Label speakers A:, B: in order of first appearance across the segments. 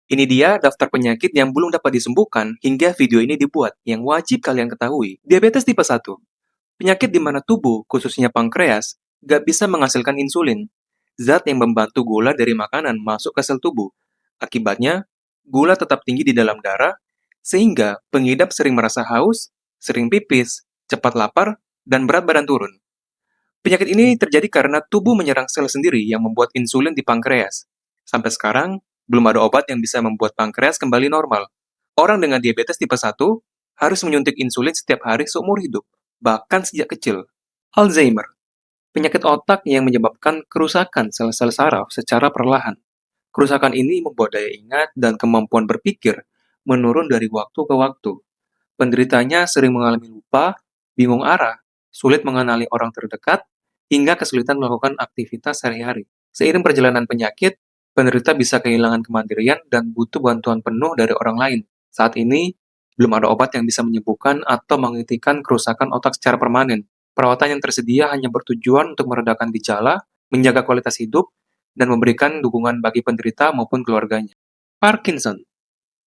A: Ini dia daftar penyakit yang belum dapat disembuhkan hingga video ini dibuat, yang wajib kalian ketahui. Diabetes tipe 1, penyakit di mana tubuh, khususnya pankreas, nggak bisa menghasilkan insulin, zat yang membantu gula dari makanan masuk ke sel tubuh. Akibatnya, gula tetap tinggi di dalam darah, sehingga pengidap sering merasa haus, sering pipis, cepat lapar, dan berat badan turun. Penyakit ini terjadi karena tubuh menyerang sel sendiri yang membuat insulin di pankreas. Sampai sekarang, belum ada obat yang bisa membuat pankreas kembali normal. Orang dengan diabetes tipe 1 harus menyuntik insulin setiap hari seumur hidup, bahkan sejak kecil. Alzheimer, penyakit otak yang menyebabkan kerusakan sel-sel saraf secara perlahan. Kerusakan ini membuat daya ingat dan kemampuan berpikir menurun dari waktu ke waktu. Penderitanya sering mengalami lupa, bingung arah, sulit mengenali orang terdekat, hingga kesulitan melakukan aktivitas sehari-hari. Seiring perjalanan penyakit, penderita bisa kehilangan kemandirian dan butuh bantuan penuh dari orang lain. Saat ini, belum ada obat yang bisa menyembuhkan atau menghentikan kerusakan otak secara permanen. Perawatan yang tersedia hanya bertujuan untuk meredakan gejala, menjaga kualitas hidup, dan memberikan dukungan bagi penderita maupun keluarganya. Parkinson,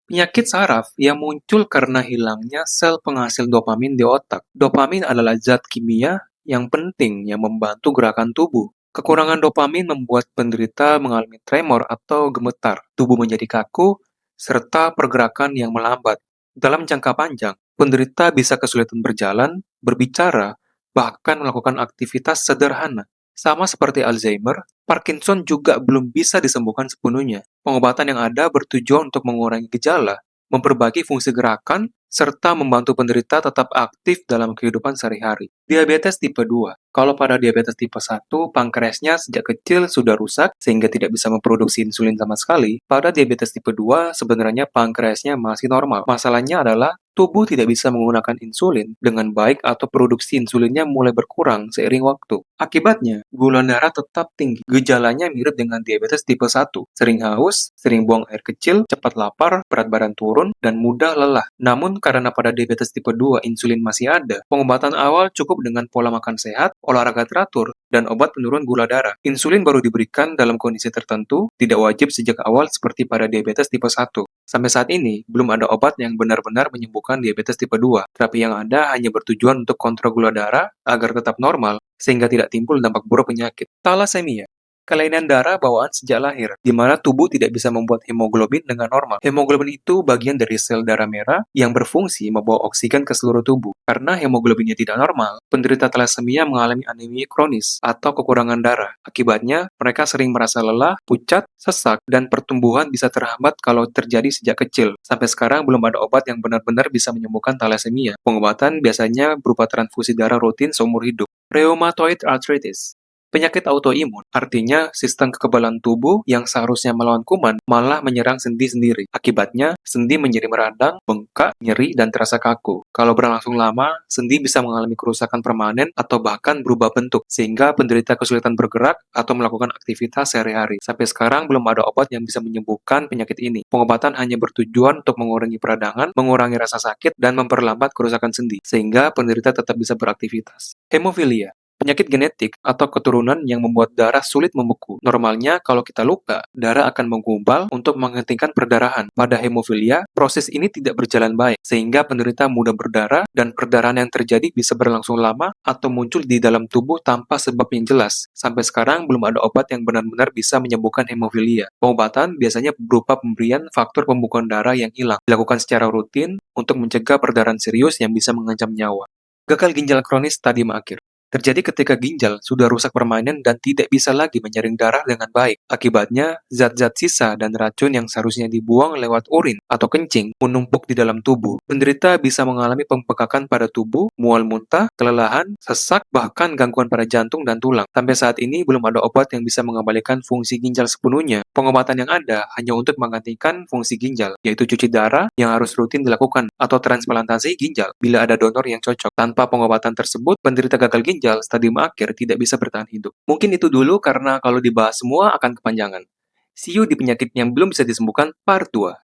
A: penyakit saraf yang muncul karena hilangnya sel penghasil dopamin di otak. Dopamin adalah zat kimia yang penting yang membantu gerakan tubuh. Kekurangan dopamin membuat penderita mengalami tremor atau gemetar, tubuh menjadi kaku, serta pergerakan yang melambat. Dalam jangka panjang, penderita bisa kesulitan berjalan, berbicara, bahkan melakukan aktivitas sederhana. Sama seperti Alzheimer, Parkinson juga belum bisa disembuhkan sepenuhnya. Pengobatan yang ada bertujuan untuk mengurangi gejala, memperbaiki fungsi gerakan, serta membantu penderita tetap aktif dalam kehidupan sehari-hari. Diabetes tipe 2. Kalau pada diabetes tipe 1, pankreasnya sejak kecil sudah rusak sehingga tidak bisa memproduksi insulin sama sekali. Pada diabetes tipe 2, sebenarnya pankreasnya masih normal. Masalahnya adalah tubuh tidak bisa menggunakan insulin dengan baik atau produksi insulinnya mulai berkurang seiring waktu. Akibatnya, gula darah tetap tinggi. Gejalanya mirip dengan diabetes tipe 1, sering haus, sering buang air kecil, cepat lapar, berat badan turun, dan mudah lelah. Namun, karena pada diabetes tipe 2 insulin masih ada, pengobatan awal cukup dengan pola makan sehat, olahraga teratur, dan obat penurun gula darah. Insulin baru diberikan dalam kondisi tertentu, tidak wajib sejak awal seperti pada diabetes tipe 1. Sampai saat ini, belum ada obat yang benar-benar menyembuhkan diabetes tipe 2. Terapi yang ada hanya bertujuan untuk kontrol gula darah agar tetap normal, sehingga tidak timbul dampak buruk penyakit. Thalassemia, kelainan darah bawaan sejak lahir, di mana tubuh tidak bisa membuat hemoglobin dengan normal. Hemoglobin itu bagian dari sel darah merah yang berfungsi membawa oksigen ke seluruh tubuh. Karena hemoglobinnya tidak normal, penderita thalassemia mengalami anemia kronis atau kekurangan darah. Akibatnya, mereka sering merasa lelah, pucat, sesak, dan pertumbuhan bisa terhambat kalau terjadi sejak kecil. Sampai sekarang belum ada obat yang benar-benar bisa menyembuhkan thalassemia. Pengobatan biasanya berupa transfusi darah rutin seumur hidup. Rheumatoid arthritis, penyakit autoimun, artinya sistem kekebalan tubuh yang seharusnya melawan kuman malah menyerang sendi sendiri. Akibatnya, sendi menjadi meradang, bengkak, nyeri, dan terasa kaku. Kalau berlangsung lama, sendi bisa mengalami kerusakan permanen atau bahkan berubah bentuk, sehingga penderita kesulitan bergerak atau melakukan aktivitas sehari-hari. Sampai sekarang belum ada obat yang bisa menyembuhkan penyakit ini. Pengobatan hanya bertujuan untuk mengurangi peradangan, mengurangi rasa sakit, dan memperlambat kerusakan sendi, sehingga penderita tetap bisa beraktivitas. Hemofilia, penyakit genetik atau keturunan yang membuat darah sulit membeku. Normalnya, kalau kita luka, darah akan menggumpal untuk menghentikan perdarahan. Pada hemofilia, proses ini tidak berjalan baik, sehingga penderita mudah berdarah dan perdarahan yang terjadi bisa berlangsung lama atau muncul di dalam tubuh tanpa sebab yang jelas. Sampai sekarang, belum ada obat yang benar-benar bisa menyembuhkan hemofilia. Pengobatan biasanya berupa pemberian faktor pembukaan darah yang hilang, dilakukan secara rutin untuk mencegah perdarahan serius yang bisa mengancam nyawa. Gagal ginjal kronis stadium akhir terjadi ketika ginjal sudah rusak permanen dan tidak bisa lagi menyaring darah dengan baik. Akibatnya, zat-zat sisa dan racun yang seharusnya dibuang lewat urin atau kencing menumpuk di dalam tubuh. Penderita bisa mengalami pembekakan pada tubuh, mual muntah, kelelahan, sesak, bahkan gangguan pada jantung dan tulang. Sampai saat ini belum ada obat yang bisa mengembalikan fungsi ginjal sepenuhnya. Pengobatan yang ada hanya untuk menggantikan fungsi ginjal, yaitu cuci darah yang harus rutin dilakukan atau transplantasi ginjal bila ada donor yang cocok. Tanpa pengobatan tersebut, penderita gagal ginjal stadium akhir tidak bisa bertahan hidup. Mungkin itu dulu karena kalau dibahas semua akan kepanjangan. See you di penyakit yang belum bisa disembuhkan part 2.